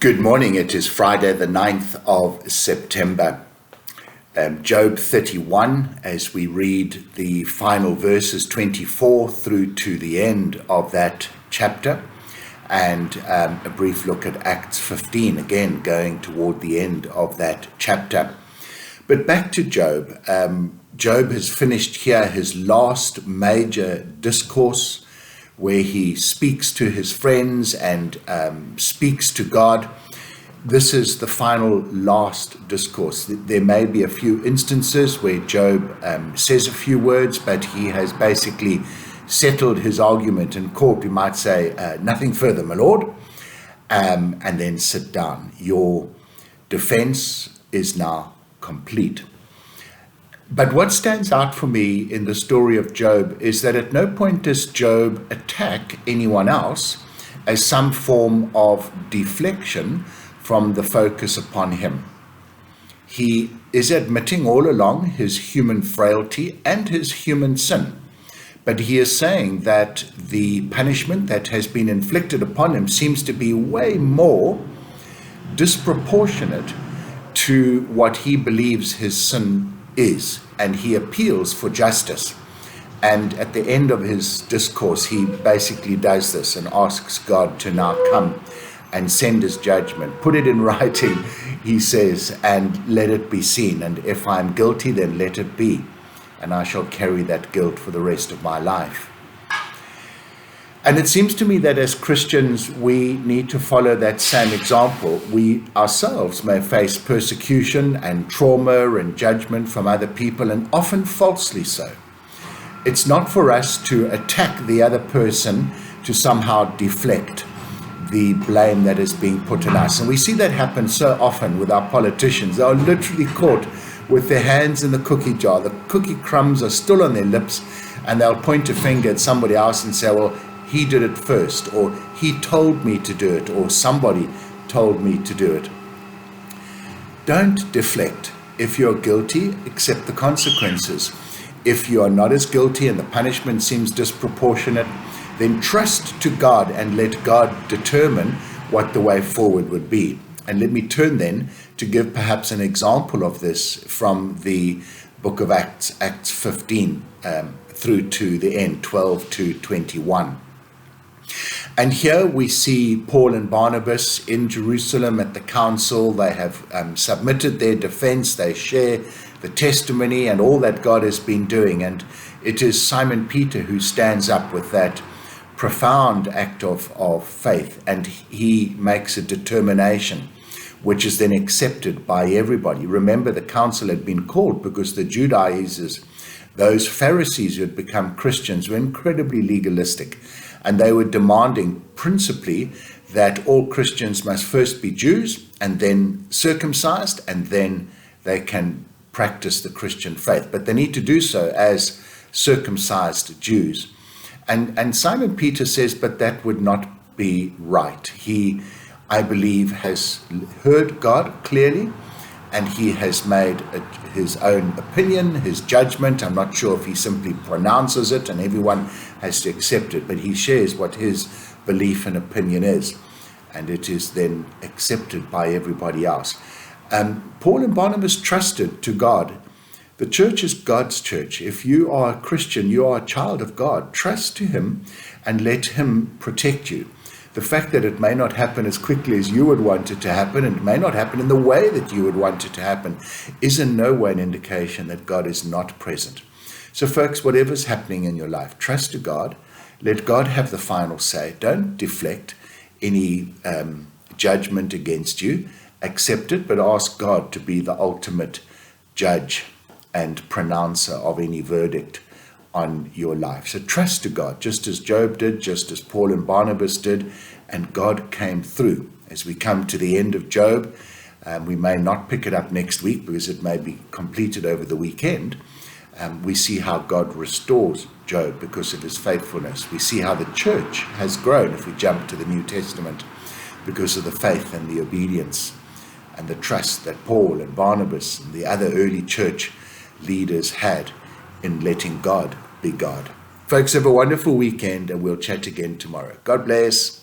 Good morning. It is Friday, the 9th of September. Job 31, as we read the final verses 24 through to the end of that chapter, and a brief look at Acts 15, again going toward the end of that chapter. But back to Job. Job has finished here his last major discourse, where he speaks to his friends and speaks to God. This is the final last discourse. There may be a few instances where Job says a few words, but he has basically settled his argument in court. We might say, nothing further, my lord, and then sit down. Your defense is now complete. But what stands out for me in the story of Job is that at no point does Job attack anyone else as some form of deflection from the focus upon him. He is admitting all along his human frailty and his human sin, but he is saying that the punishment that has been inflicted upon him seems to be way more disproportionate to what he believes his sin is, and he appeals for justice. And at the end of his discourse, he basically does this and asks God to now come and send his judgment. Put it in writing, he says, and let it be seen. And if I'm guilty, then let it be. And I shall carry that guilt for the rest of my life. And it seems to me that as Christians, we need to follow that same example. We ourselves may face persecution and trauma and judgment from other people, and often falsely so. It's not for us to attack the other person to somehow deflect the blame that is being put on us. And we see that happen so often with our politicians. They are literally caught with their hands in the cookie jar. The cookie crumbs are still on their lips, and they'll point a finger at somebody else and say, well, he did it first, or he told me to do it, or somebody told me to do it. Don't deflect. If you're guilty, accept the consequences. If you are not as guilty and the punishment seems disproportionate, then trust to God and let God determine what the way forward would be. And let me turn then to give perhaps an example of this from the book of Acts, Acts 15, through to the end, 12 to 21. And here we see Paul and Barnabas in Jerusalem at the council. They have submitted their defense. They share the testimony and all that God has been doing. And it is Simon Peter who stands up with that profound act of faith. And he makes a determination, which is then accepted by everybody. Remember, the council had been called because the Judaizers, those Pharisees who had become Christians, were incredibly legalistic. And they were demanding principally that all Christians must first be Jews and then circumcised, and then they can practice the Christian faith. But they need to do so as circumcised Jews. And Simon Peter says, but that would not be right. He, I believe, has heard God clearly, and he has made his own opinion, his judgment. I'm not sure if he simply pronounces it and everyone has to accept it, but he shares what his belief and opinion is, and it is then accepted by everybody else. Paul and Barnabas trusted to God. The church is God's church. If you are a Christian, you are a child of God. Trust to him and let him protect you. The fact that it may not happen as quickly as you would want it to happen, and it may not happen in the way that you would want it to happen, is in no way an indication that God is not present. So folks, whatever's happening in your life, trust to God. Let God have the final say. Don't deflect any judgment against you. Accept it, but ask God to be the ultimate judge and pronouncer of any verdict on your life. So trust to God, just as Job did, just as Paul and Barnabas did, and God came through. As we come to the end of Job, we may not pick it up next week because it may be completed over the weekend. We see how God restores Job because of his faithfulness. We see how the church has grown, if we jump to the New Testament, because of the faith and the obedience and the trust that Paul and Barnabas and the other early church leaders had in letting God be God. Folks, have a wonderful weekend, and we'll chat again tomorrow. God bless.